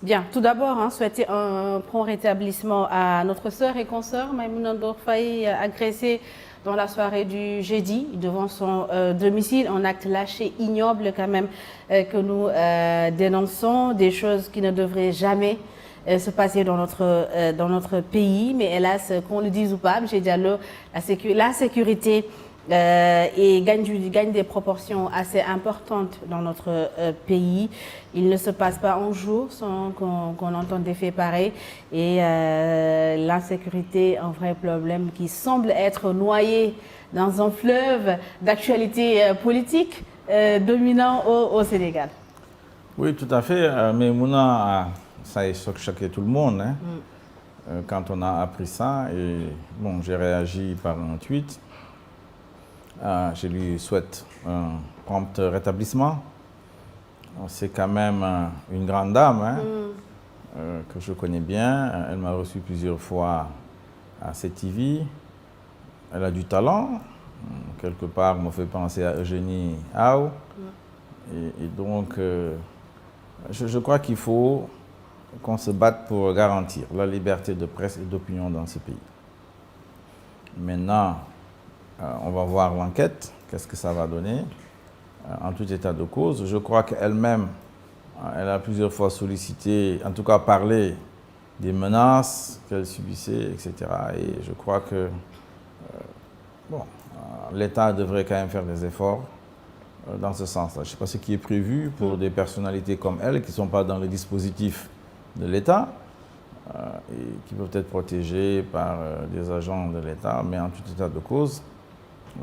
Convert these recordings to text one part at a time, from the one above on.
Bien, tout d'abord, souhaiter un prompt rétablissement à notre sœur et consoeur Maïmouna Ndour Faye, agressée dans la soirée du jeudi devant son domicile, un acte lâché, ignoble quand même, que nous dénonçons, des choses qui ne devraient jamais se passer dans notre pays. Mais hélas, qu'on le dise ou pas, M. Diallo, la sécurité et gagne des proportions assez importantes dans notre pays. Il ne se passe pas un jour sans qu'on entende des faits pareils. Et l'insécurité, un vrai problème qui semble être noyé dans un fleuve d'actualité politique dominant au Sénégal. Oui, tout à fait. Mais Mouna, ça a choqué tout le monde hein, quand on a appris ça. Et bon, j'ai réagi par un tweet. Je lui souhaite un prompt rétablissement. C'est quand même une grande dame hein, que je connais bien. Elle m'a reçu plusieurs fois à CTV. Elle a du talent. Quelque part, me fait penser à Eugénie Hao. Et donc, je crois qu'il faut qu'on se batte pour garantir la liberté de presse et d'opinion dans ce pays. Maintenant, on va voir l'enquête, qu'est-ce que ça va donner. En tout état de cause, je crois qu'elle-même, elle a plusieurs fois sollicité, en tout cas parlé des menaces qu'elle subissait, etc. Et je crois que l'État devrait quand même faire des efforts dans ce sens-là. Je ne sais pas ce qui est prévu pour des personnalités comme elle, qui ne sont pas dans le dispositif de l'État, et qui peuvent être protégées par des agents de l'État, mais en tout état de cause,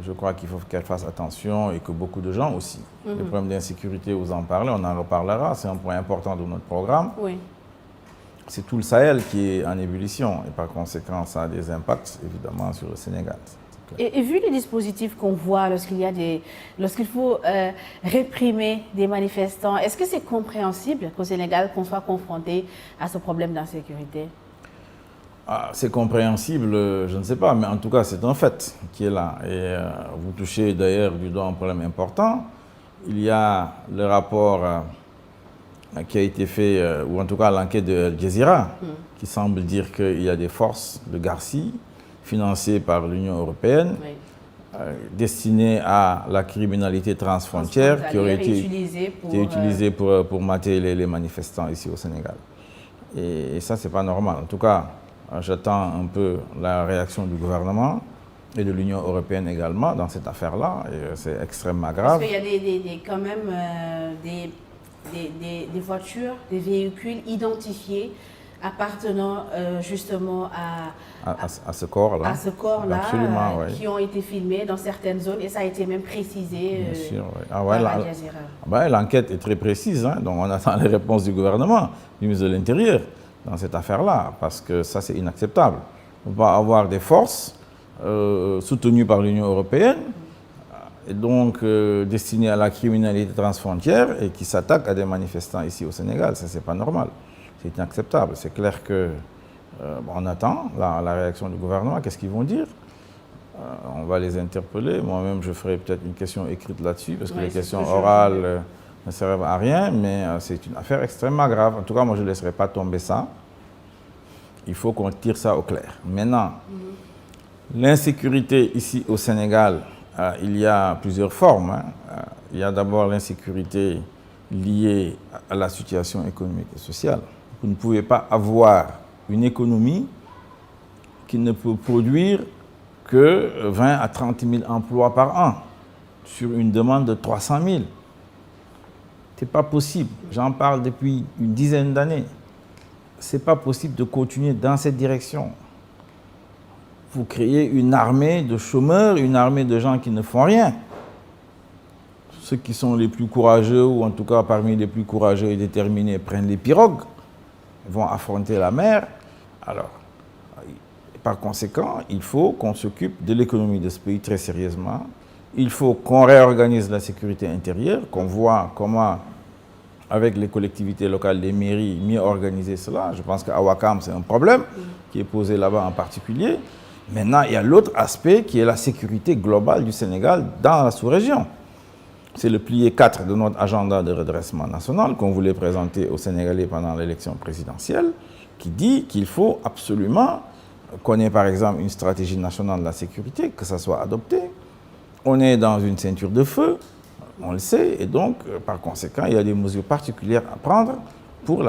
je crois qu'il faut qu'elle fasse attention et que beaucoup de gens aussi. Les problèmes d'insécurité, vous en parlez, on en reparlera, c'est un point important de notre programme. Oui. C'est tout le Sahel qui est en ébullition et par conséquent, ça a des impacts évidemment sur le Sénégal. Et vu les dispositifs qu'on voit lorsqu'il faut réprimer des manifestants, est-ce que c'est compréhensible qu'au Sénégal, qu'on soit confronté à ce problème d'insécurité? C'est compréhensible, je ne sais pas, mais en tout cas, c'est un fait qui est là. Et vous touchez d'ailleurs du doigt un problème important. Il y a le rapport qui a été fait, ou en tout cas l'enquête de Al Jazeera, qui semble dire qu'il y a des forces de Garci financées par l'Union européenne, destinées à la criminalité transfrontière qui aurait été utilisée pour mater les manifestants ici au Sénégal. Et ça, c'est pas normal. En tout cas, j'attends un peu la réaction du gouvernement et de l'Union européenne également dans cette affaire-là. Et c'est extrêmement grave. Parce qu'il y a quand même des voitures, des véhicules identifiés appartenant justement à ce corps-là. À ce corps-là, oui. Qui ont été filmés dans certaines zones et ça a été même précisé Bien sûr, oui. par Al Jazeera. L'enquête est très précise, hein, donc on attend les réponses du gouvernement, du ministre de l'Intérieur, dans cette affaire-là, parce que ça, c'est inacceptable. On va avoir des forces soutenues par l'Union européenne, et donc destinées à la criminalité transfrontière et qui s'attaquent à des manifestants ici au Sénégal. Ça, c'est pas normal. C'est inacceptable. C'est clair que on attend la réaction du gouvernement. Qu'est-ce qu'ils vont dire? On va les interpeller. Moi-même, je ferai peut-être une question écrite là-dessus, parce que les questions orales ne servent à rien, mais c'est une affaire extrêmement grave. En tout cas, moi, je ne laisserai pas tomber ça. Il faut qu'on tire ça au clair. Maintenant, l'insécurité ici au Sénégal, il y a plusieurs formes. Hein. Il y a d'abord l'insécurité liée à la situation économique et sociale. Vous ne pouvez pas avoir une économie qui ne peut produire que 20 à 30 000 emplois par an sur une demande de 300 000. Ce n'est pas possible. J'en parle depuis une dizaine d'années. Ce n'est pas possible de continuer dans cette direction. Vous créez une armée de chômeurs, une armée de gens qui ne font rien. Ceux qui sont les plus courageux, ou en tout cas parmi les plus courageux et déterminés, prennent les pirogues, vont affronter la mer. Alors, par conséquent, il faut qu'on s'occupe de l'économie de ce pays très sérieusement. Il faut qu'on réorganise la sécurité intérieure, qu'on voit comment, avec les collectivités locales, les mairies, mieux organiser cela. Je pense qu'à Ouakam, c'est un problème qui est posé là-bas en particulier. Maintenant, il y a l'autre aspect qui est la sécurité globale du Sénégal dans la sous-région. C'est le pilier 4 de notre agenda de redressement national qu'on voulait présenter aux Sénégalais pendant l'élection présidentielle, qui dit qu'il faut absolument qu'on ait par exemple une stratégie nationale de la sécurité, que ça soit adopté. On est dans une ceinture de feu, on le sait, et donc par conséquent, il y a des mesures particulières à prendre pour la